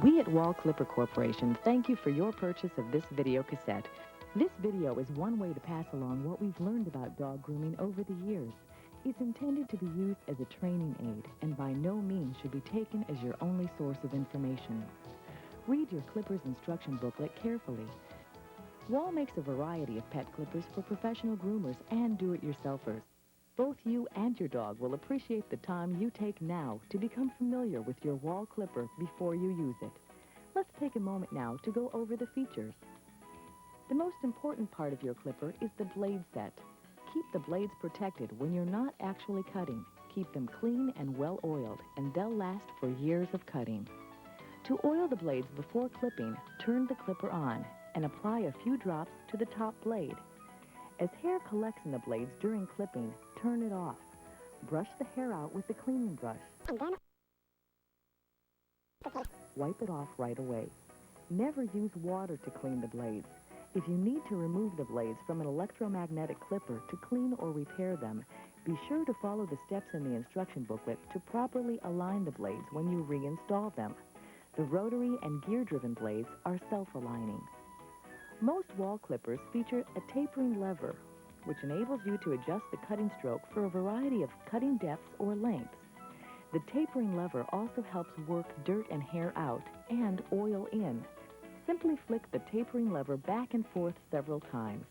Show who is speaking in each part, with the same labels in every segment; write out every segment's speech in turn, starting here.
Speaker 1: We at Wall Clipper Corporation thank you for your purchase of this video cassette. This video is one way to pass along what we've learned about dog grooming over the years. It's intended to be used as a training aid and by no means should be taken as your only source of information. Read your Clippers instruction booklet carefully. Wall makes a variety of pet clippers for professional groomers and do-it-yourselfers. Both you and your dog will appreciate the time you take now to become familiar with your Wall clipper before you use it. Let's take a moment now to go over the features. The most important part of your clipper is the blade set. Keep the blades protected when you're not actually cutting. Keep them clean and well oiled, and they'll last for years of cutting. To oil the blades before clipping, turn the clipper on and apply a few drops to the top blade. As hair collects in the blades during clipping, turn it off. Brush the hair out with the cleaning brush. Wipe it off right away. Never use water to clean the blades. If you need to remove the blades from an electromagnetic clipper to clean or repair them, be sure to follow the steps in the instruction booklet to properly align the blades when you reinstall them. The rotary and gear-driven blades are self-aligning. Most Wall clippers feature a tapering lever, which enables you to adjust the cutting stroke for a variety of cutting depths or lengths. The tapering lever also helps work dirt and hair out and oil in. Simply flick the tapering lever back and forth several times.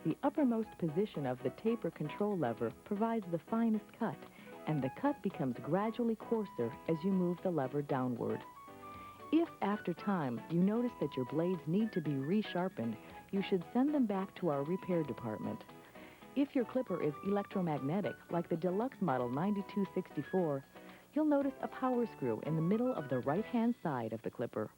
Speaker 1: The uppermost position of the taper control lever provides the finest cut, and the cut becomes gradually coarser as you move the lever downward. If, after time, you notice that your blades need to be resharpened, you should send them back to our repair department. If your clipper is electromagnetic, like the Deluxe Model 9264, you'll notice a power screw in the middle of the right-hand side of the clipper.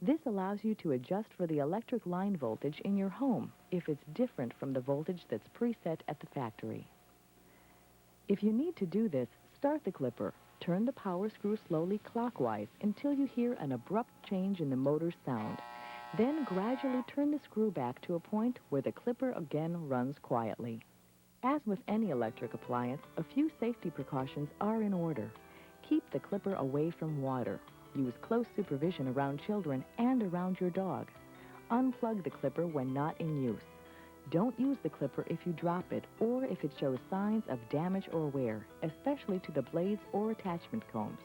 Speaker 1: This allows you to adjust for the electric line voltage in your home if it's different from the voltage that's preset at the factory. If you need to do this, start the clipper. Turn the power screw slowly clockwise until you hear an abrupt change in the motor's sound. Then gradually turn the screw back to a point where the clipper again runs quietly. As with any electric appliance, a few safety precautions are in order. Keep the clipper away from water. Use close supervision around children and around your dog. Unplug the clipper when not in use. Don't use the clipper if you drop it or if it shows signs of damage or wear, especially to the blades or attachment combs.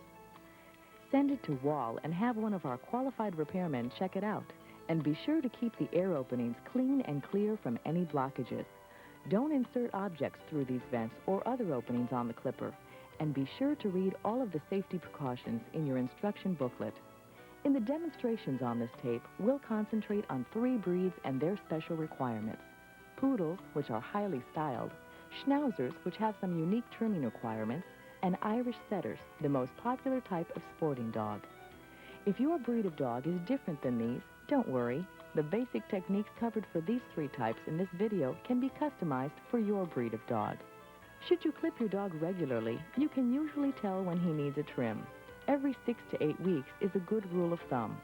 Speaker 1: Send it to Wall and have one of our qualified repairmen check it out. And be sure to keep the air openings clean and clear from any blockages. Don't insert objects through these vents or other openings on the clipper. And be sure to read all of the safety precautions in your instruction booklet. In the demonstrations on this tape, we'll concentrate on 3 breeds and their special requirements. Poodles, which are highly styled, Schnauzers, which have some unique trimming requirements, and Irish Setters, the most popular type of sporting dog. If your breed of dog is different than these, don't worry. The basic techniques covered for these 3 types in this video can be customized for your breed of dog. Should you clip your dog regularly, you can usually tell when he needs a trim. Every 6 to 8 weeks is a good rule of thumb.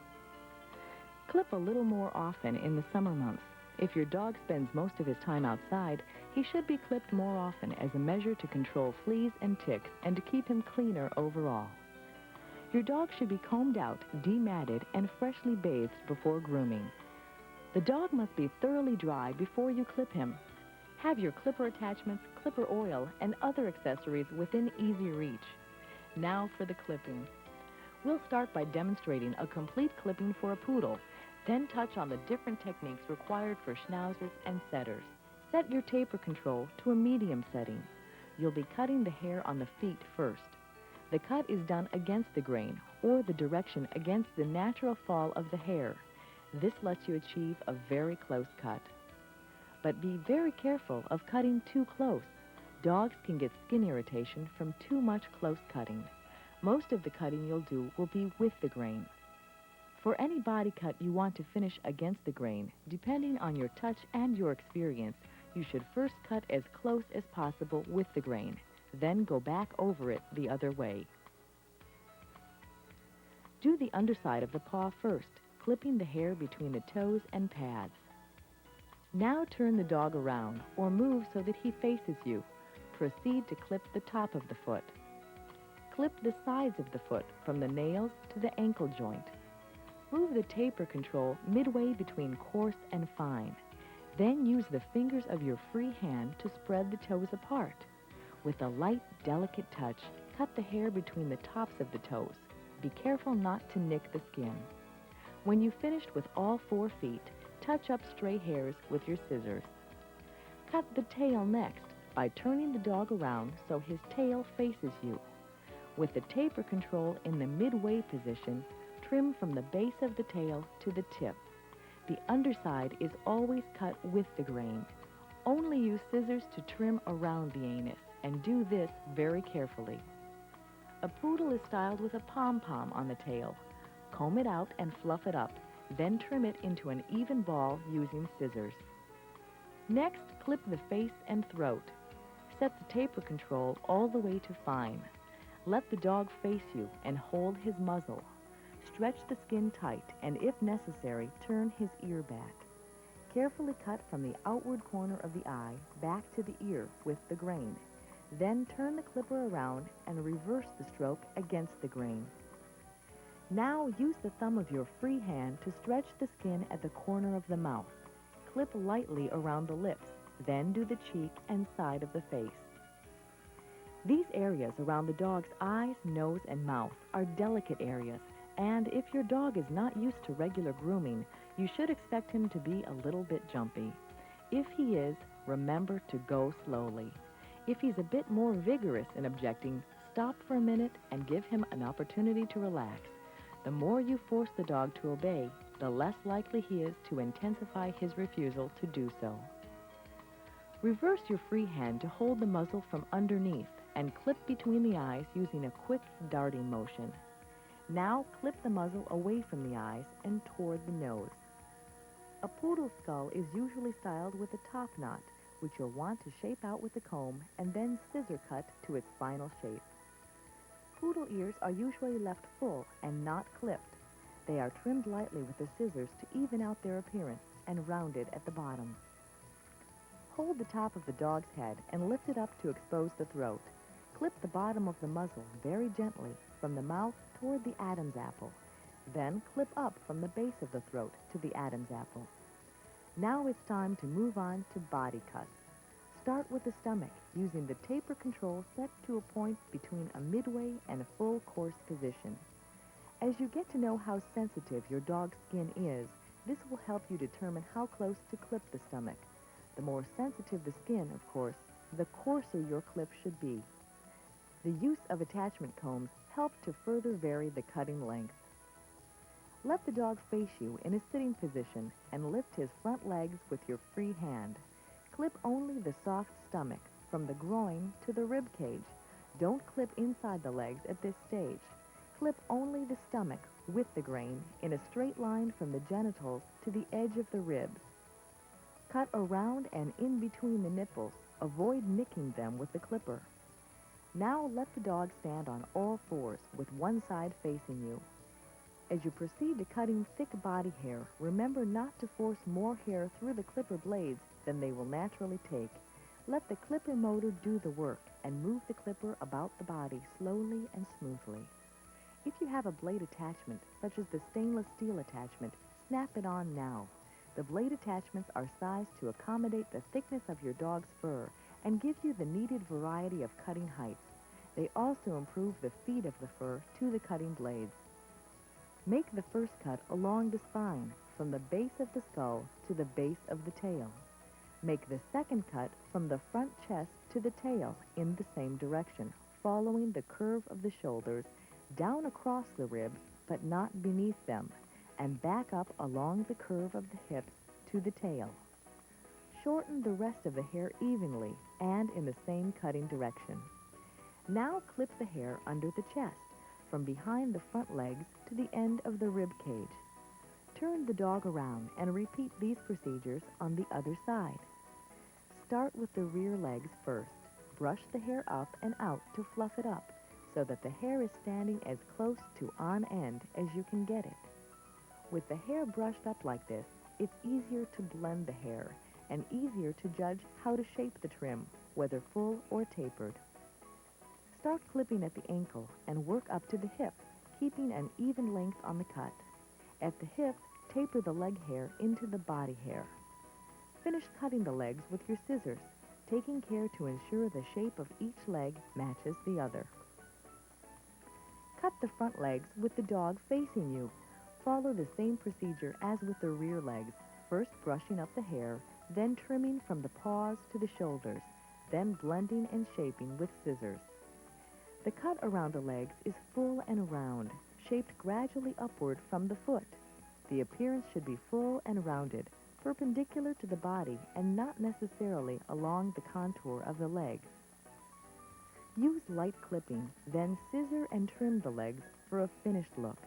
Speaker 1: Clip a little more often in the summer months. If your dog spends most of his time outside, he should be clipped more often as a measure to control fleas and ticks and to keep him cleaner overall. Your dog should be combed out, dematted, and freshly bathed before grooming. The dog must be thoroughly dry before you clip him. Have your clipper attachments, clipper oil, and other accessories within easy reach. Now for the clipping. We'll start by demonstrating a complete clipping for a poodle, then touch on the different techniques required for Schnauzers and Setters. Set your taper control to a medium setting. You'll be cutting the hair on the feet first. The cut is done against the grain, or the direction against the natural fall of the hair. This lets you achieve a very close cut. But be very careful of cutting too close. Dogs can get skin irritation from too much close cutting. Most of the cutting you'll do will be with the grain. For any body cut you want to finish against the grain, depending on your touch and your experience, you should first cut as close as possible with the grain, then go back over it the other way. Do the underside of the paw first, clipping the hair between the toes and pads. Now turn the dog around, or move so that he faces you. Proceed to clip the top of the foot. Clip the sides of the foot from the nails to the ankle joint. Move the taper control midway between coarse and fine. Then use the fingers of your free hand to spread the toes apart. With a light, delicate touch, cut the hair between the tops of the toes. Be careful not to nick the skin. When you've finished with all 4 feet, touch up stray hairs with your scissors. Cut the tail next by turning the dog around so his tail faces you. With the taper control in the midway position, trim from the base of the tail to the tip. The underside is always cut with the grain. Only use scissors to trim around the anus, and do this very carefully. A poodle is styled with a pom-pom on the tail. Comb it out and fluff it up, then trim it into an even ball using scissors. Next, clip the face and throat. Set the taper control all the way to fine. Let the dog face you and hold his muzzle. Stretch the skin tight and, if necessary, turn his ear back. Carefully cut from the outward corner of the eye back to the ear with the grain. Then turn the clipper around and reverse the stroke against the grain. Now use the thumb of your free hand to stretch the skin at the corner of the mouth. Clip lightly around the lips, then do the cheek and side of the face. These areas around the dog's eyes, nose, and mouth are delicate areas, and if your dog is not used to regular grooming, you should expect him to be a little bit jumpy. If he is, remember to go slowly. If he's a bit more vigorous in objecting, stop for a minute and give him an opportunity to relax. The more you force the dog to obey, the less likely he is to intensify his refusal to do so. Reverse your free hand to hold the muzzle from underneath and clip between the eyes using a quick darting motion. Now clip the muzzle away from the eyes and toward the nose. A poodle skull is usually styled with a top knot, which you'll want to shape out with a comb and then scissor cut to its final shape. Poodle ears are usually left full and not clipped. They are trimmed lightly with the scissors to even out their appearance and rounded at the bottom. Hold the top of the dog's head and lift it up to expose the throat. Clip the bottom of the muzzle very gently from the mouth toward the Adam's apple. Then clip up from the base of the throat to the Adam's apple. Now it's time to move on to body cuts. Start with the stomach, using the taper control set to a point between a midway and a full course position. As you get to know how sensitive your dog's skin is, this will help you determine how close to clip the stomach. The more sensitive the skin, of course, the coarser your clip should be. The use of attachment combs help to further vary the cutting length. Let the dog face you in a sitting position and lift his front legs with your free hand. Clip only the soft stomach, from the groin to the rib cage. Don't clip inside the legs at this stage. Clip only the stomach with the grain in a straight line from the genitals to the edge of the ribs. Cut around and in between the nipples. Avoid nicking them with the clipper. Now let the dog stand on all fours with one side facing you. As you proceed to cutting thick body hair, remember not to force more hair through the clipper blades than they will naturally take. Let the clipper motor do the work and move the clipper about the body slowly and smoothly. If you have a blade attachment, such as the stainless steel attachment, snap it on now. The blade attachments are sized to accommodate the thickness of your dog's fur and give you the needed variety of cutting heights. They also improve the feed of the fur to the cutting blades. Make the first cut along the spine, from the base of the skull to the base of the tail. Make the second cut from the front chest to the tail in the same direction, following the curve of the shoulders, down across the ribs, but not beneath them, and back up along the curve of the hips to the tail. Shorten the rest of the hair evenly and in the same cutting direction. Now clip the hair under the chest, from behind the front legs to the end of the rib cage. Turn the dog around and repeat these procedures on the other side. Start with the rear legs first. Brush the hair up and out to fluff it up, so that the hair is standing as close to on end as you can get it. With the hair brushed up like this, it's easier to blend the hair and easier to judge how to shape the trim, whether full or tapered. Start clipping at the ankle and work up to the hip, keeping an even length on the cut. At the hip, taper the leg hair into the body hair. Finish cutting the legs with your scissors, taking care to ensure the shape of each leg matches the other. Cut the front legs with the dog facing you. Follow the same procedure as with the rear legs, first brushing up the hair, then trimming from the paws to the shoulders, then blending and shaping with scissors. The cut around the legs is full and round, shaped gradually upward from the foot. The appearance should be full and rounded, perpendicular to the body and not necessarily along the contour of the legs. Use light clipping, then scissor and trim the legs for a finished look.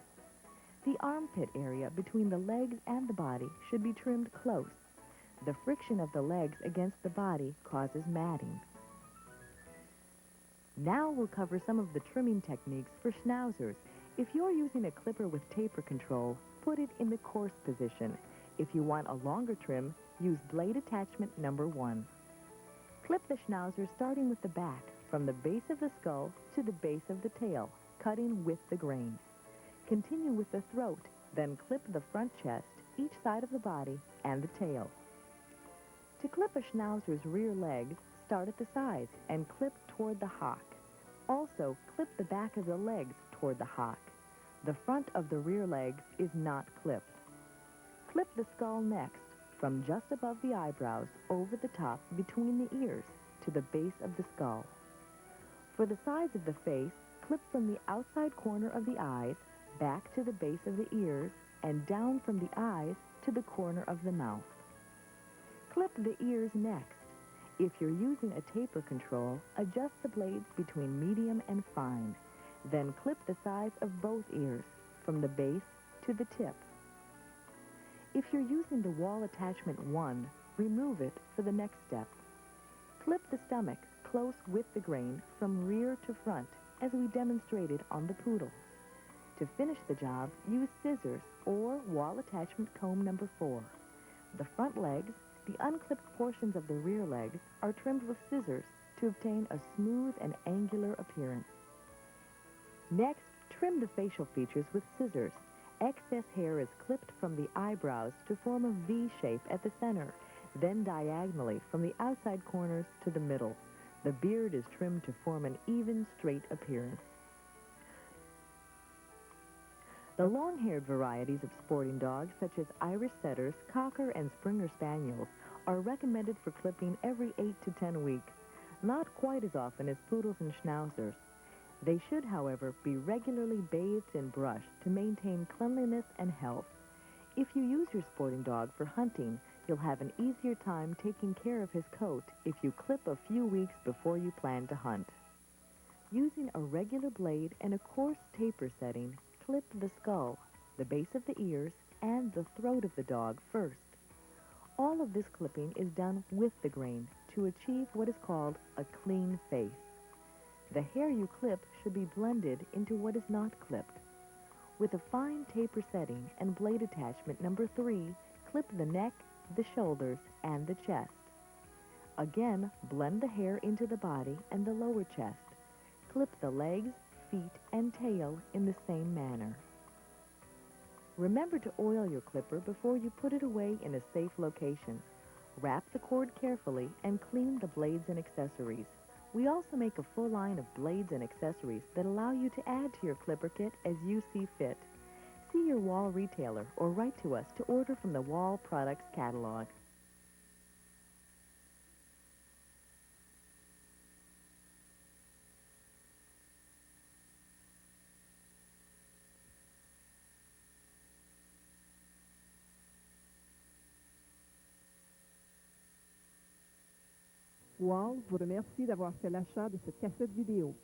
Speaker 1: The armpit area between the legs and the body should be trimmed close. The friction of the legs against the body causes matting. Now we'll cover some of the trimming techniques for schnauzers. If you're using a clipper with taper control, put it in the coarse position. If you want a longer trim, use blade attachment number 1. Clip the schnauzer starting with the back, from the base of the skull to the base of the tail, cutting with the grain. Continue with the throat, then clip the front chest, each side of the body, and the tail. To clip a schnauzer's rear legs, start at the sides and clip toward the hock. Also, clip the back of the legs toward the hock. The front of the rear legs is not clipped. Clip the skull next, from just above the eyebrows over the top between the ears to the base of the skull. For the sides of the face, clip from the outside corner of the eyes back to the base of the ears and down from the eyes to the corner of the mouth. Clip the ears next. If you're using a taper control, adjust the blades between medium and fine. Then clip the sides of both ears, from the base to the tip. If you're using the wall attachment 1, remove it for the next step. Clip the stomach close with the grain from rear to front, as we demonstrated on the poodle. To finish the job, use scissors or wall attachment comb number 4. The front legs, the unclipped portions of the rear legs, are trimmed with scissors to obtain a smooth and angular appearance. Next, trim the facial features with scissors. Excess hair is clipped from the eyebrows to form a V shape at the center, then diagonally from the outside corners to the middle. The beard is trimmed to form an even, straight appearance. The long-haired varieties of sporting dogs, such as Irish Setters, Cocker, and Springer Spaniels, are recommended for clipping every 8 to 10 weeks, not quite as often as poodles and schnauzers. They should, however, be regularly bathed and brushed to maintain cleanliness and health. If you use your sporting dog for hunting, you'll have an easier time taking care of his coat if you clip a few weeks before you plan to hunt. Using a regular blade and a coarse taper setting, clip the skull, the base of the ears, and the throat of the dog first. All of this clipping is done with the grain to achieve what is called a clean face. The hair you clip should be blended into what is not clipped. With a fine taper setting and blade attachment number 3, clip the neck, the shoulders, and the chest. Again, blend the hair into the body and the lower chest. Clip the legs, feet, and tail in the same manner. Remember to oil your clipper before you put it away in a safe location. Wrap the cord carefully and clean the blades and accessories. We also make a full line of blades and accessories that allow you to add to your clipper kit as you see fit. See your Wahl retailer or write to us to order from the Wahl Products catalog.
Speaker 2: Wahl vous remercie d'avoir fait l'achat de cette cassette vidéo.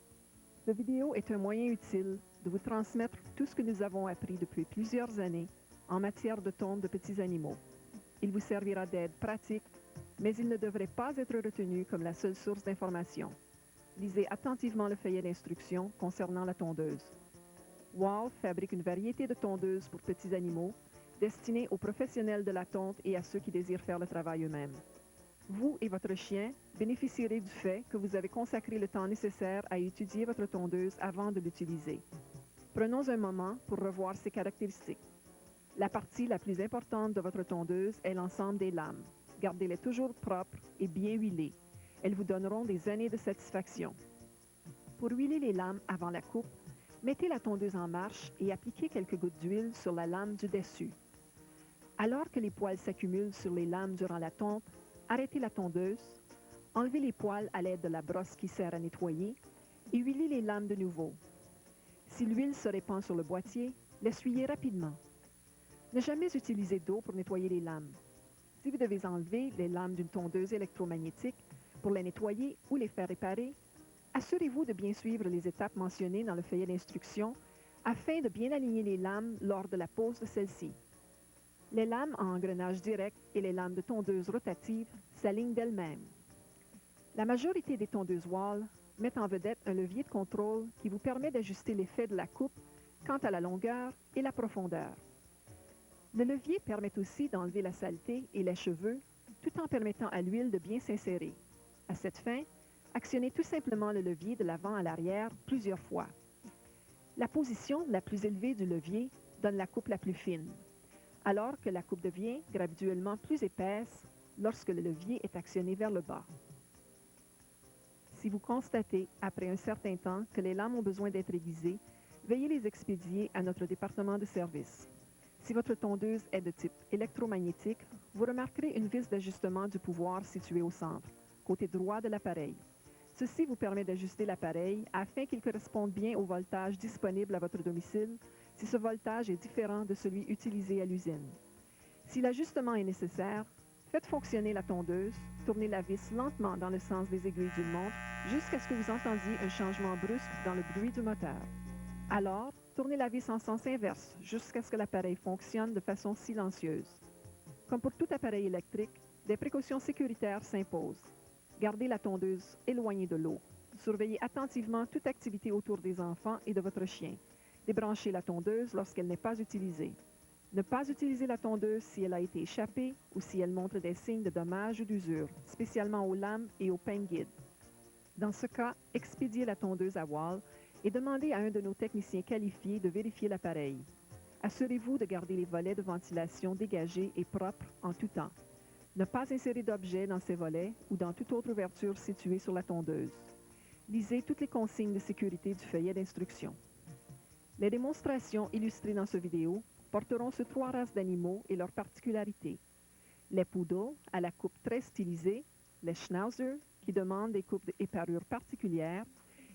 Speaker 2: Cette vidéo est un moyen utile de vous transmettre tout ce que nous avons appris depuis plusieurs années en matière de tonte de petits animaux. Il vous servira d'aide pratique, mais il ne devrait pas être retenu comme la seule source d'information. Lisez attentivement le feuillet d'instructions concernant la tondeuse. Wahl fabrique une variété de tondeuses pour petits animaux destinées aux professionnels de la tonte et à ceux qui désirent faire le travail eux-mêmes. Vous et votre chien bénéficierez du fait que vous avez consacré le temps nécessaire à étudier votre tondeuse avant de l'utiliser. Prenons un moment pour revoir ses caractéristiques. La partie la plus importante de votre tondeuse est l'ensemble des lames. Gardez-les toujours propres et bien huilées. Elles vous donneront des années de satisfaction. Pour huiler les lames avant la coupe, mettez la tondeuse en marche et appliquez quelques gouttes d'huile sur la lame du dessus. Alors que les poils s'accumulent sur les lames durant la tonte, arrêtez la tondeuse, enlevez les poils à l'aide de la brosse qui sert à nettoyer et huilez les lames de nouveau. Si l'huile se répand sur le boîtier, l'essuyez rapidement. Ne jamais utiliser d'eau pour nettoyer les lames. Si vous devez enlever les lames d'une tondeuse électromagnétique pour les nettoyer ou les faire réparer, assurez-vous de bien suivre les étapes mentionnées dans le feuillet d'instruction afin de bien aligner les lames lors de la pose de celle-ci. Les lames en engrenage direct et les lames de tondeuse rotative s'alignent d'elles-mêmes. La majorité des tondeuses Wahl mettent en vedette un levier de contrôle qui vous permet d'ajuster l'effet de la coupe quant à la longueur et la profondeur. Le levier permet aussi d'enlever la saleté et les cheveux tout en permettant à l'huile de bien s'insérer. À cette fin, actionnez tout simplement le levier de l'avant à l'arrière plusieurs fois. La position la plus élevée du levier donne la coupe la plus fine, alors que la coupe devient graduellement plus épaisse lorsque le levier est actionné vers le bas. Si vous constatez, après un certain temps, que les lames ont besoin d'être aiguisées, veuillez les expédier à notre département de service. Si votre tondeuse est de type électromagnétique, vous remarquerez une vis d'ajustement du pouvoir située au centre, côté droit de l'appareil. Ceci vous permet d'ajuster l'appareil afin qu'il corresponde bien au voltage disponible à votre domicile si ce voltage est différent de celui utilisé à l'usine. Si l'ajustement est nécessaire, faites fonctionner la tondeuse, tournez la vis lentement dans le sens des aiguilles d'une montre jusqu'à ce que vous entendiez un changement brusque dans le bruit du moteur. Alors, tournez la vis en sens inverse jusqu'à ce que l'appareil fonctionne de façon silencieuse. Comme pour tout appareil électrique, des précautions sécuritaires s'imposent. Gardez la tondeuse éloignée de l'eau. Surveillez attentivement toute activité autour des enfants et de votre chien. Débranchez la tondeuse lorsqu'elle n'est pas utilisée. Ne pas utiliser la tondeuse si elle a été échappée ou si elle montre des signes de dommages ou d'usure, spécialement aux lames et aux pin guides. Dans ce cas, expédiez la tondeuse à Wahl et demandez à un de nos techniciens qualifiés de vérifier l'appareil. Assurez-vous de garder les volets de ventilation dégagés et propres en tout temps. Ne pas insérer d'objets dans ces volets ou dans toute autre ouverture située sur la tondeuse. Lisez toutes les consignes de sécurité du feuillet d'instruction. Les démonstrations illustrées dans ce vidéo porteront sur 3 races d'animaux et leurs particularités. Les poodles, à la coupe très stylisée, les schnauzers, qui demandent des coupes et parures particulières,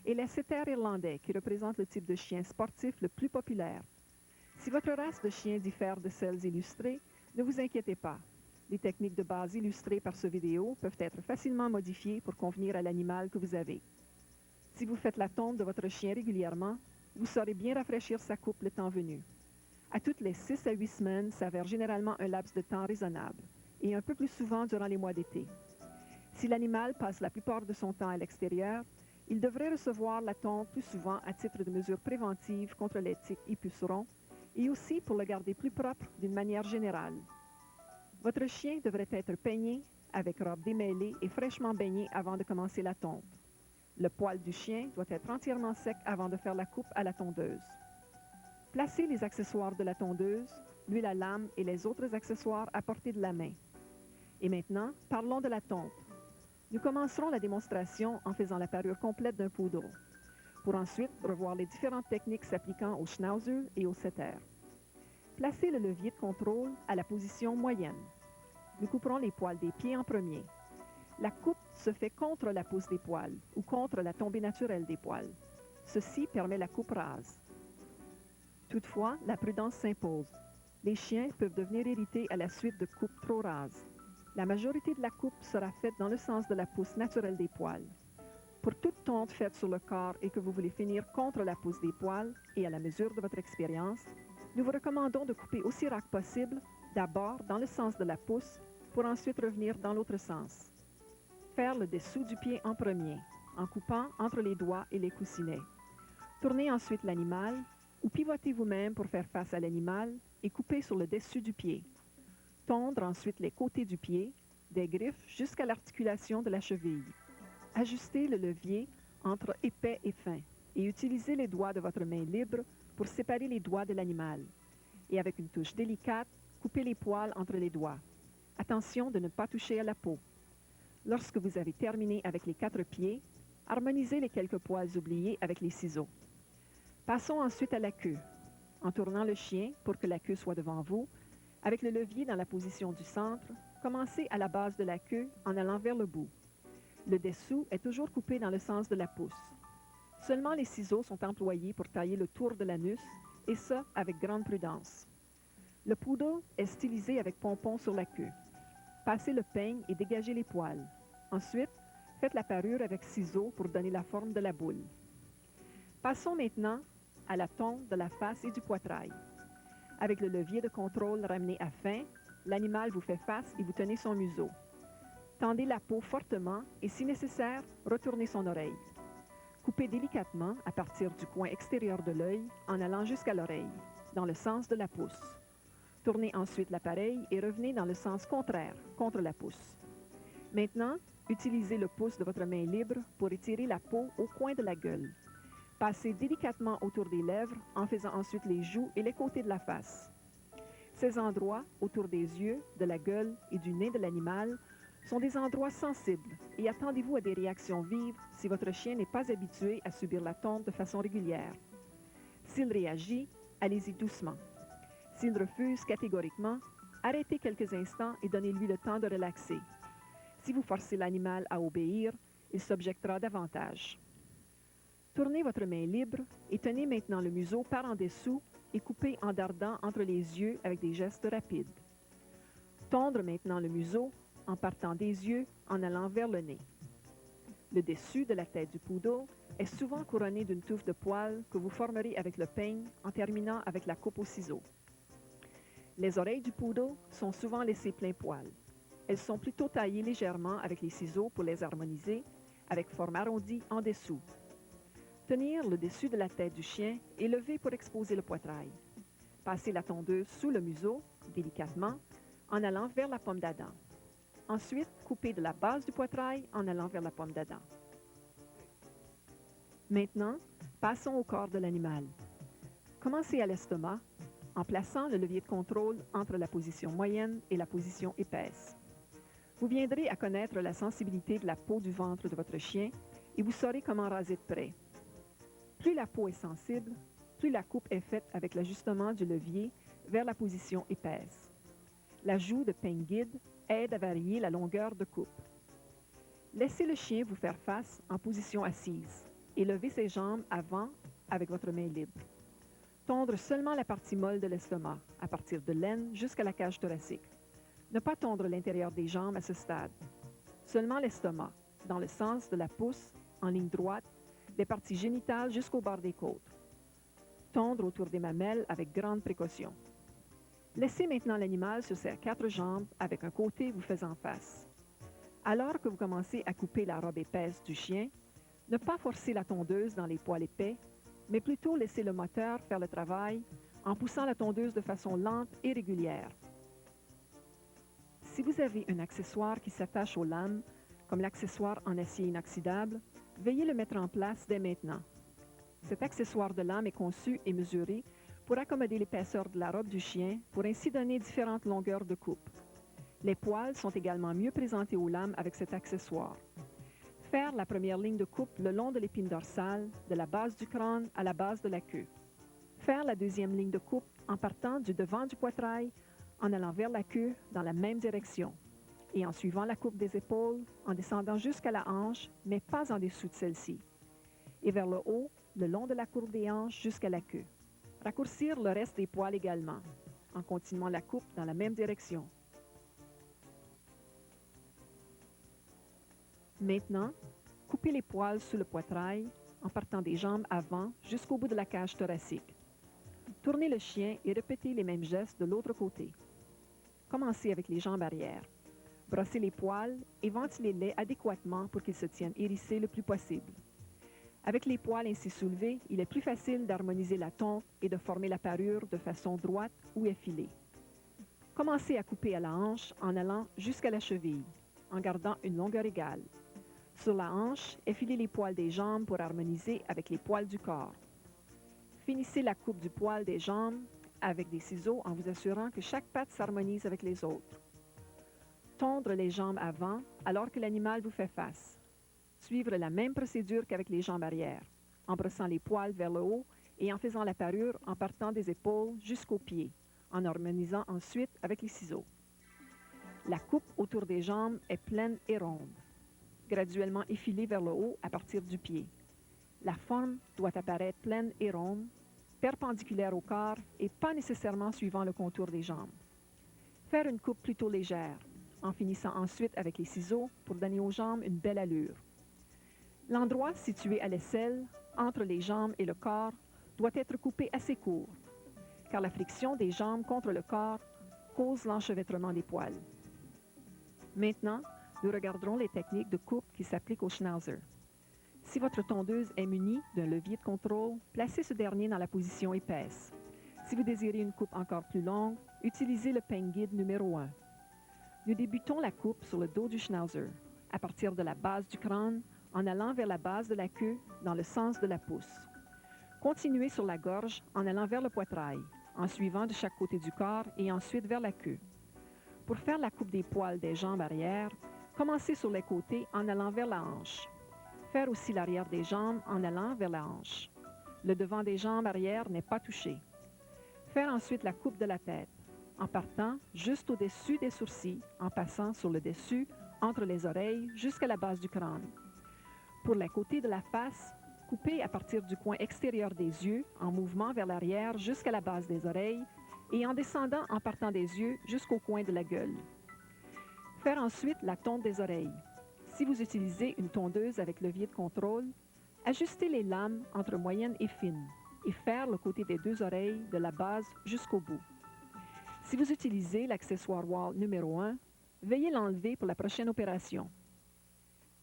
Speaker 2: et les setters irlandais, qui représentent le type de chien sportif le plus populaire. Si votre race de chien diffère de celles illustrées, ne vous inquiétez pas. Les techniques de base illustrées par ce vidéo peuvent être facilement modifiées pour convenir à l'animal que vous avez. Si vous faites la tonte de votre chien régulièrement, vous saurez bien rafraîchir sa coupe le temps venu. À toutes les 6 à 8 semaines s'avère généralement un laps de temps raisonnable, et un peu plus souvent durant les mois d'été. Si l'animal passe la plupart de son temps à l'extérieur, il devrait recevoir la tonte plus souvent à titre de mesure préventive contre les tiques et pucerons, et aussi pour le garder plus propre d'une manière générale. Votre chien devrait être peigné avec robe démêlée et fraîchement baigné avant de commencer la tonte. Le poil du chien doit être entièrement sec avant de faire la coupe à la tondeuse. Placez les accessoires de la tondeuse, l'huile à lame et les autres accessoires à portée de la main. Et maintenant, parlons de la tonte. Nous commencerons la démonstration en faisant la parure complète d'un poodle, pour ensuite revoir les différentes techniques s'appliquant au schnauzer et au setter. Placez le levier de contrôle à la position moyenne. Nous couperons les poils des pieds en premier. La coupe se fait contre la pousse des poils ou contre la tombée naturelle des poils. Ceci permet la coupe rase. Toutefois, la prudence s'impose. Les chiens peuvent devenir irrités à la suite de coupes trop rases. La majorité de la coupe sera faite dans le sens de la pousse naturelle des poils. Pour toute tonte faite sur le corps et que vous voulez finir contre la pousse des poils et à la mesure de votre expérience, nous vous recommandons de couper aussi ras que possible, d'abord dans le sens de la pousse, pour ensuite revenir dans l'autre sens. Faire le dessous du pied en premier, en coupant entre les doigts et les coussinets. Tournez ensuite l'animal, ou pivotez vous-même pour faire face à l'animal et coupez sur le dessus du pied. Tondre ensuite les côtés du pied, des griffes jusqu'à l'articulation de la cheville. Ajustez le levier entre épais et fin et utilisez les doigts de votre main libre pour séparer les doigts de l'animal. et avec une touche délicate, coupez les poils entre les doigts. Attention de ne pas toucher à la peau. Lorsque vous avez terminé avec les 4 pieds, harmonisez les quelques poils oubliés avec les ciseaux. Passons ensuite à la queue. En tournant le chien pour que la queue soit devant vous, avec le levier dans la position du centre, commencez à la base de la queue en allant vers le bout. Le dessous est toujours coupé dans le sens de la pousse. Seulement les ciseaux sont employés pour tailler le tour de l'anus, et ça avec grande prudence. Le poodle est stylisé avec pompons sur la queue. Passez le peigne et dégagez les poils. Ensuite, faites la parure avec ciseaux pour donner la forme de la boule. Passons maintenant à la tonde de la face et du poitrail. Avec le levier de contrôle ramené à fin, l'animal vous fait face et vous tenez son museau. Tendez la peau fortement et, si nécessaire, retournez son oreille. Coupez délicatement à partir du coin extérieur de l'œil en allant jusqu'à l'oreille, dans le sens de la pousse. Tournez ensuite l'appareil et revenez dans le sens contraire, contre la pousse. Maintenant, utilisez le pouce de votre main libre pour étirer la peau au coin de la gueule. Passez délicatement autour des lèvres en faisant ensuite les joues et les côtés de la face. Ces endroits, autour des yeux, de la gueule et du nez de l'animal, sont des endroits sensibles et attendez-vous à des réactions vives si votre chien n'est pas habitué à subir la tonde de façon régulière. S'il réagit, allez-y doucement. S'il refuse catégoriquement, arrêtez quelques instants et donnez-lui le temps de relaxer. Si vous forcez l'animal à obéir, il s'objectera davantage. Tournez votre main libre et tenez maintenant le museau par en dessous et coupez en dardant entre les yeux avec des gestes rapides. Tondre maintenant le museau en partant des yeux en allant vers le nez. Le dessus de la tête du poodle est souvent couronné d'une touffe de poils que vous formerez avec le peigne en terminant avec la coupe au ciseau. Les oreilles du poodle sont souvent laissées plein poil. Elles sont plutôt taillées légèrement avec les ciseaux pour les harmoniser, avec forme arrondie en dessous. Tenir le dessus de la tête du chien et lever pour exposer le poitrail. Passez la tondeuse sous le museau, délicatement, en allant vers la pomme d'Adam. Ensuite, coupez de la base du poitrail en allant vers la pomme d'Adam. Maintenant, passons au corps de l'animal. Commencez à l'estomac en plaçant le levier de contrôle entre la position moyenne et la position épaisse. Vous viendrez à connaître la sensibilité de la peau du ventre de votre chien et vous saurez comment raser de près. Plus la peau est sensible, plus la coupe est faite avec l'ajustement du levier vers la position épaisse. L'ajout de peigne guide aide à varier la longueur de coupe. Laissez le chien vous faire face en position assise et levez ses jambes avant avec votre main libre. Tondre seulement la partie molle de l'estomac, à partir de l'aine jusqu'à la cage thoracique. Ne pas tondre l'intérieur des jambes à ce stade. Seulement l'estomac, dans le sens de la pousse, en ligne droite, des parties génitales jusqu'au bord des côtes. Tondre autour des mamelles avec grande précaution. Laissez maintenant l'animal sur ses 4 jambes avec un côté vous faisant face. Alors que vous commencez à couper la robe épaisse du chien, ne pas forcer la tondeuse dans les poils épais, mais plutôt laisser le moteur faire le travail en poussant la tondeuse de façon lente et régulière. Si vous avez un accessoire qui s'attache aux lames, comme l'accessoire en acier inoxydable, veuillez le mettre en place dès maintenant. Cet accessoire de lame est conçu et mesuré pour accommoder l'épaisseur de la robe du chien, pour ainsi donner différentes longueurs de coupe. Les poils sont également mieux présentés aux lames avec cet accessoire. Faire la première ligne de coupe le long de l'épine dorsale, de la base du crâne à la base de la queue. Faire la deuxième ligne de coupe en partant du devant du poitrail, en allant vers la queue dans la même direction. Et en suivant la coupe des épaules, en descendant jusqu'à la hanche, mais pas en dessous de celle-ci. Et vers le haut, le long de la courbe des hanches jusqu'à la queue. Raccourcir le reste des poils également, en continuant la coupe dans la même direction. Maintenant, coupez les poils sous le poitrail en partant des jambes avant jusqu'au bout de la cage thoracique. Tournez le chien et répétez les mêmes gestes de l'autre côté. Commencez avec les jambes arrière. Brossez les poils et ventilez-les adéquatement pour qu'ils se tiennent hérissés le plus possible. Avec les poils ainsi soulevés, il est plus facile d'harmoniser la tonte et de former la parure de façon droite ou effilée. Commencez à couper à la hanche en allant jusqu'à la cheville, en gardant une longueur égale. Sur la hanche, effilez les poils des jambes pour harmoniser avec les poils du corps. Finissez la coupe du poil des jambes avec des ciseaux en vous assurant que chaque patte s'harmonise avec les autres. Tondre les jambes avant alors que l'animal vous fait face. Suivre la même procédure qu'avec les jambes arrière, en brossant les poils vers le haut et en faisant la parure en partant des épaules jusqu'aux pieds, en harmonisant ensuite avec les ciseaux. La coupe autour des jambes est pleine et ronde, graduellement effilée vers le haut à partir du pied. La forme doit apparaître pleine et ronde, perpendiculaire au corps et pas nécessairement suivant le contour des jambes. Faire une coupe plutôt légère, en finissant ensuite avec les ciseaux pour donner aux jambes une belle allure. L'endroit situé à l'aisselle, entre les jambes et le corps, doit être coupé assez court, car la friction des jambes contre le corps cause l'enchevêtrement des poils. Maintenant, nous regarderons les techniques de coupe qui s'appliquent au Schnauzer. Si votre tondeuse est munie d'un levier de contrôle, placez ce dernier dans la position épaisse. Si vous désirez une coupe encore plus longue, utilisez le Pen Guide numéro 1. Nous débutons la coupe sur le dos du Schnauzer, à partir de la base du crâne, en allant vers la base de la queue dans le sens de la pousse. Continuez sur la gorge en allant vers le poitrail, en suivant de chaque côté du corps et ensuite vers la queue. Pour faire la coupe des poils des jambes arrière, commencez sur les côtés en allant vers la hanche. Faire aussi l'arrière des jambes en allant vers la hanche. Le devant des jambes arrière n'est pas touché. Faire ensuite la coupe de la tête, en partant juste au-dessus des sourcils, en passant sur le dessus, entre les oreilles, jusqu'à la base du crâne. Pour les côtés de la face, coupez à partir du coin extérieur des yeux, en mouvement vers l'arrière jusqu'à la base des oreilles, et en descendant en partant des yeux jusqu'au coin de la gueule. Faire ensuite la tonte des oreilles. Si vous utilisez une tondeuse avec levier de contrôle, ajustez les lames entre moyenne et fine et faire le côté des deux oreilles de la base jusqu'au bout. Si vous utilisez l'accessoire Wahl numéro 1, veuillez l'enlever pour la prochaine opération.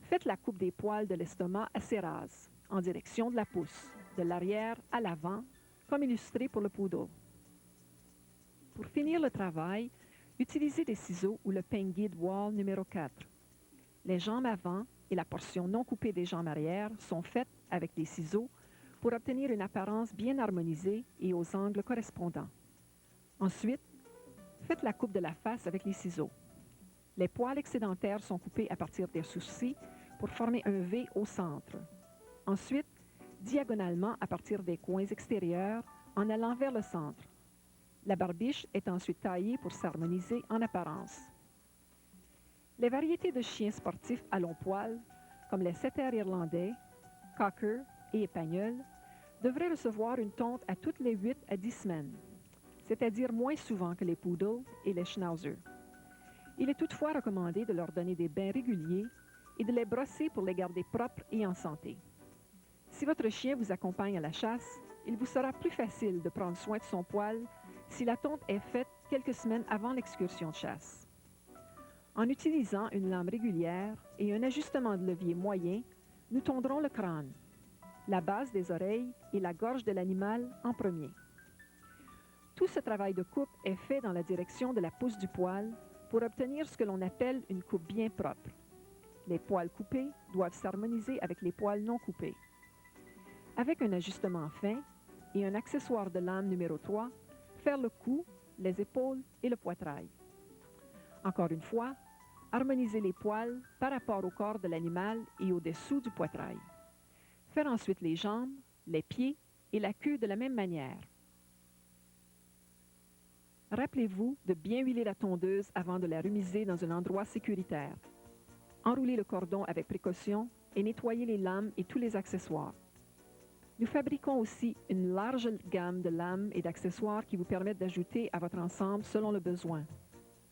Speaker 2: Faites la coupe des poils de l'estomac assez rase, en direction de la pousse, de l'arrière à l'avant, comme illustré pour le poodle. Pour finir le travail, utilisez des ciseaux ou le Pen Guide Wahl numéro 4. Les jambes avant et la portion non coupée des jambes arrière sont faites avec des ciseaux pour obtenir une apparence bien harmonisée et aux angles correspondants. Ensuite, faites la coupe de la face avec les ciseaux. Les poils excédentaires sont coupés à partir des sourcils pour former un V au centre. Ensuite, diagonalement à partir des coins extérieurs en allant vers le centre. La barbiche est ensuite taillée pour s'harmoniser en apparence. Les variétés de chiens sportifs à longs poils, comme les setters irlandais, cocker et épagnols, devraient recevoir une tonte à toutes les 8 à 10 semaines, c'est-à-dire moins souvent que les poodles et les schnauzers. Il est toutefois recommandé de leur donner des bains réguliers et de les brosser pour les garder propres et en santé. Si votre chien vous accompagne à la chasse, il vous sera plus facile de prendre soin de son poil si la tonte est faite quelques semaines avant l'excursion de chasse. En utilisant une lame régulière et un ajustement de levier moyen, nous tondrons le crâne, la base des oreilles et la gorge de l'animal en premier. Tout ce travail de coupe est fait dans la direction de la pousse du poil pour obtenir ce que l'on appelle une coupe bien propre. Les poils coupés doivent s'harmoniser avec les poils non coupés. Avec un ajustement fin et un accessoire de lame numéro 3, faire le cou, les épaules et le poitrail. Encore une fois, harmoniser les poils par rapport au corps de l'animal et au-dessous du poitrail. Faire ensuite les jambes, les pieds et la queue de la même manière. Rappelez-vous de bien huiler la tondeuse avant de la remiser dans un endroit sécuritaire. Enroulez le cordon avec précaution et nettoyez les lames et tous les accessoires. Nous fabriquons aussi une large gamme de lames et d'accessoires qui vous permettent d'ajouter à votre ensemble selon le besoin.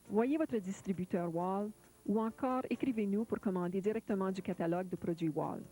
Speaker 2: Voyez votre distributeur Wahl ou encore écrivez-nous pour commander directement du catalogue de produits Wahl.